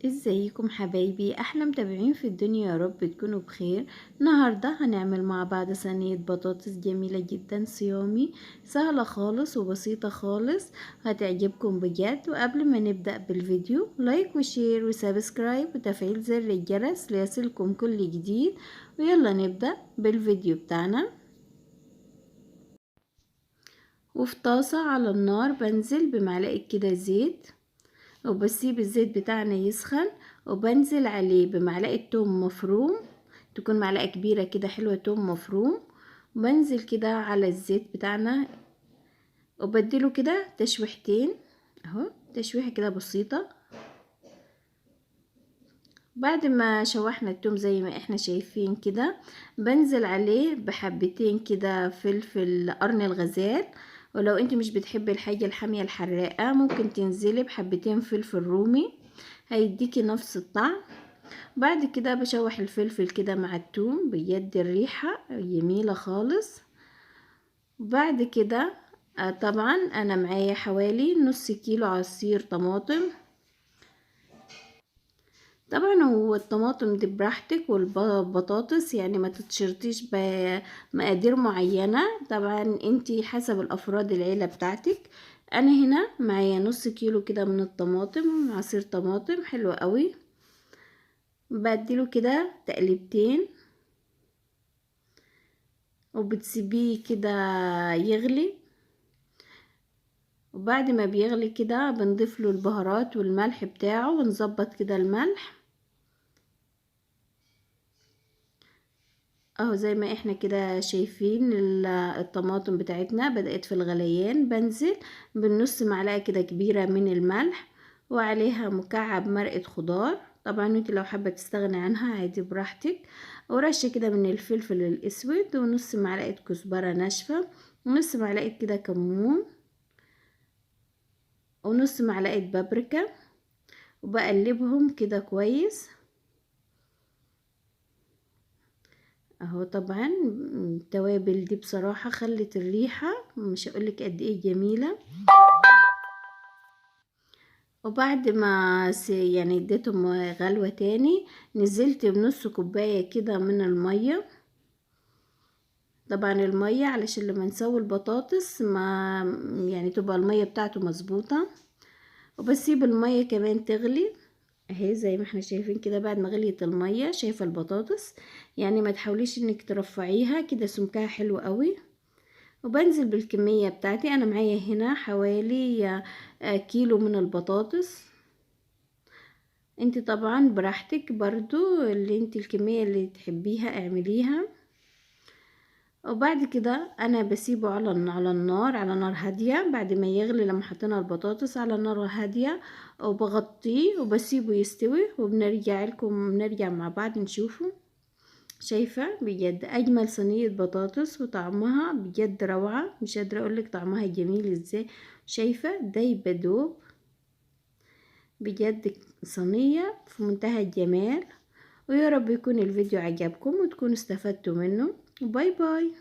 ازيكم حبايبي، احلى متابعين في الدنيا، يا رب تكونوا بخير. النهارده هنعمل مع بعض صينيه بطاطس جميله جدا صيامي، سهله خالص وبسيطه خالص، هتعجبكم بجد. وقبل ما نبدا بالفيديو، لايك وشير وسبسكرايب وتفعيل زر الجرس ليصلكم كل جديد. ويلا نبدا بالفيديو بتاعنا. وفي طاسه على النار بنزل بمعلقه كده زيت، وبسيب الزيت بتاعنا يسخن، وبنزل عليه بمعلقة توم مفروم، تكون معلقة كبيرة كده حلوة توم مفروم. وبنزل كده على الزيت بتاعنا وبديله كده تشويحتين، اهو تشويحة كده بسيطة. بعد ما شوحنا التوم زي ما احنا شايفين كده، بنزل عليه بحبتين كده فلفل قرن الغزال. ولو انت مش بتحبي الحاجة الحامية الحراقة، ممكن تنزلي بحبتين فلفل رومي، هيديكي نفس الطعم. بعد كده بشوح الفلفل كده مع الثوم، بجد الريحة جميلة خالص. بعد كده طبعا انا معايا حوالي نص كيلو عصير طماطم. طبعا هو الطماطم دي براحتك، والبطاطس يعني ما تتشرطيش بمقادير معينة، طبعا انتي حسب الافراد العيلة بتاعتك. انا هنا معايا نص كيلو كده من الطماطم، عصير طماطم حلو قوي. بديله كده تقليبتين وبتسيبيه كده يغلي. وبعد ما بيغلي كده بنضيف له البهارات والملح بتاعه، ونظبط كده الملح اهو زي ما احنا كده شايفين. الطماطم بتاعتنا بدأت في الغليان، بنزل بالنص معلقة كده كبيرة من الملح، وعليها مكعب مرقة خضار. طبعا انت لو حابة تستغني عنها عادي براحتك. ورشة كده من الفلفل الاسود، ونص معلقة كزبرة ناشفة، ونص معلقة كده كمون، ونص معلقة بابريكا. وبقلبهم كده كويس اهو. طبعا التوابل دي بصراحة خلت الريحة مش هقولك قد ايه جميلة. وبعد ما يعني اديتهم غلوة تاني، نزلت بنص كوباية كده من المية. طبعا المية علشان لما نسوي البطاطس ما يعني تبقى المية بتاعته مظبوطة. وبسيب المية كمان تغلي اهي زي ما احنا شايفين كده. بعد ما غليت المية، شايفة البطاطس يعني ما تحاوليش انك ترفعيها كده، سمكها حلو قوي. وبنزل بالكمية بتاعتي. انا معايا هنا حوالي كيلو من البطاطس. انت طبعا براحتك برضو، اللي انت الكمية اللي تحبيها اعمليها. وبعد كده انا بسيبه على نار هادية. بعد ما يغلي لما حطينا البطاطس على نار هادية، وبغطيه وبسيبه يستوي، بنرجع مع بعض نشوفه. شايفة بجد اجمل صينية بطاطس، وطعمها بجد روعة، مش قادرة اقولك طعمها جميل ازاي. شايفة دايبة دوب، بجد صينية في منتهى الجمال. ويا رب يكون الفيديو عجبكم وتكونوا استفدتوا منه. باي باي.